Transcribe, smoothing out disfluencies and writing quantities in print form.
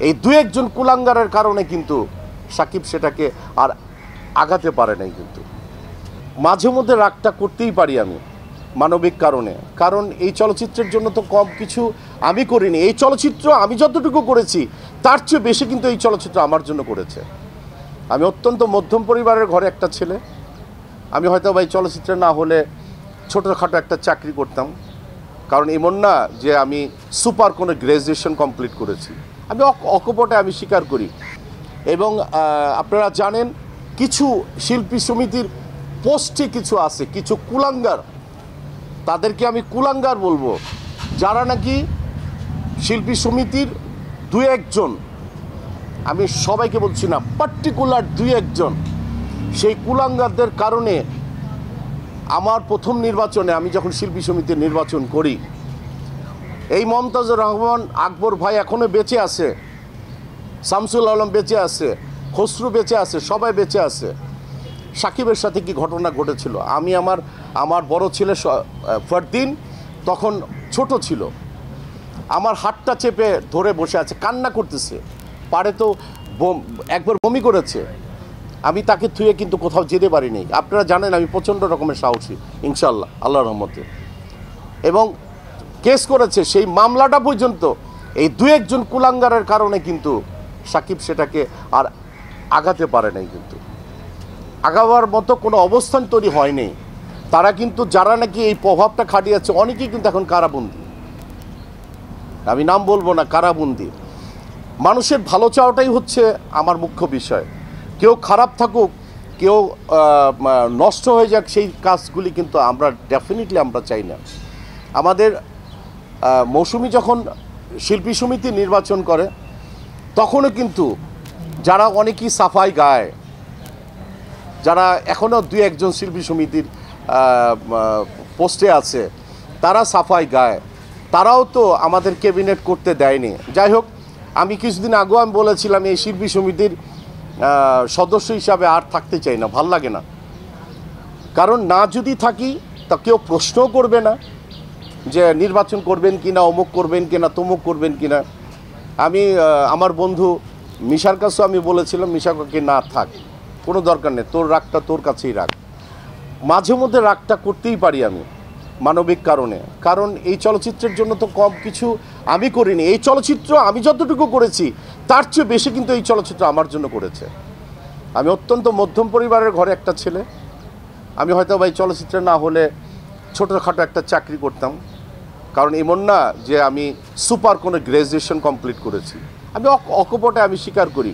এই দু একজন কুলাঙ্গারের কারণে কিন্তু সাকিব সেটাকে আর আগাতে পারে নাই। কিন্তু মাঝে মধ্যে রাগটা করতেই পারি আমি মানবিক কারণে, কারণ এই চলচ্চিত্রের জন্য তো কম কিছু আমি করিনি। এই চলচ্চিত্র আমি যতটুকু করেছি তার চেয়ে বেশি কিন্তু এই চলচ্চিত্র আমার জন্য করেছে। আমি অত্যন্ত মধ্যম পরিবারের ঘরে একটা ছেলে। আমি হয়তো এই চলচ্চিত্রে না হলে ছোটোখাটো একটা চাকরি করতাম, কারণ এমন না যে আমি সুপার কোনো গ্র্যাজুয়েশন কমপ্লিট করেছি। আমি অকপটে আমি স্বীকার করি। এবং আপনারা জানেন কিছু শিল্পী সমিতির পোস্টে কিছু আছে, কিছু কুলাঙ্গার, তাদেরকে আমি কুলাঙ্গার বলবো, যারা নাকি শিল্পী সমিতির দু একজন, আমি সবাইকে বলছি না, পার্টিকুলার দু একজন, সেই কুলাঙ্গারদের কারণে আমার প্রথম নির্বাচনে আমি যখন শিল্পী সমিতির নির্বাচন করি, এই মমতাজুর রহমান আকবর ভাই এখনও বেঁচে আছে, শামসুল আলম বেঁচে আছে, খসরু বেঁচে আছে, সবাই বেঁচে আছে। সাকিবের সাথে কি ঘটনা ঘটেছিল, আমি আমার বড় ছেলে ফরদিন তখন ছোট ছিল, আমার হাতটা চেপে ধরে বসে আছে, কান্না করতেছে, পারে তো একবার বমি করেছে। আমি তাকে থুয়ে কিন্তু কোথাও যেতে পারিনি। আপনারা জানেন আমি প্রচণ্ড রকমের সাহসী, ইনশাল্লাহ, আল্লাহর রহমতে। এবং কেস করেছে, সেই মামলাটা পর্যন্ত এই দু একজন কুলাঙ্গারের কারণে কিন্তু সাকিব সেটাকে আর আগাতে পারে নাই। কিন্তু আগাবার মতো কোনো অবস্থান তৈরি হয়নি। তারা কিন্তু যারা নাকি এই প্রভাবটা খাটিয়েছে অনেকেই কিন্তু এখন কারাবন্দী, আমি নাম বলবো না, কারাবন্দী। মানুষের ভালো চাওয়াটাই হচ্ছে আমার মুখ্য বিষয়। কেউ খারাপ থাকুক, কেউ নষ্ট হয়ে যাক, সেই কাজগুলি কিন্তু আমরা ডেফিনেটলি আমরা চাই না। আমাদের মৌসুমি যখন শিল্পী সমিতি নির্বাচন করে তখনও কিন্তু যারা অনেকেই সাফাই গায়, যারা এখনও দু একজন শিল্পী সমিতির পোস্টে আছে, তারা সাফাই গায়, তারাও তো আমাদের ক্যাবিনেট করতে দেয়নি। যাই হোক, আমি কিছুদিন আগেও আমি বলেছিলাম এই শিল্পী সমিতির সদস্য হিসাবে আর থাকতে চাই না, ভাল লাগে না। কারণ না যদি থাকি তা কেউ প্রশ্নও করবে না যে নির্বাচন করবেন কিনা, অমুক করবেন কিনা, তমুক করবেন কিনা। আমি আমার বন্ধু মিশার কাছেও আমি বলেছিলাম, মিশাকে না থাক, কোনো দরকার নেই, তোর রাগটা তোর কাছেই রাখ। মাঝে মধ্যে রাগটা করতেই পারি আমি মানবিক কারণে, কারণ এই চলচ্চিত্রের জন্য তো কম কিছু আমি করিনি। এই চলচ্চিত্র আমি যতটুকু করেছি তার চেয়ে বেশি কিন্তু এই চলচ্চিত্র আমার জন্য করেছে। আমি অত্যন্ত মধ্যম পরিবারের ঘরে একটা ছেলে। আমি হয়তো এই চলচ্চিত্রে না হলে ছোটোখাটো একটা চাকরি করতাম, কারণ এমন না যে আমি সুপার কোনো গ্র্যাজুয়েশন কমপ্লিট করেছি। আমি অকপটে আমি স্বীকার করি।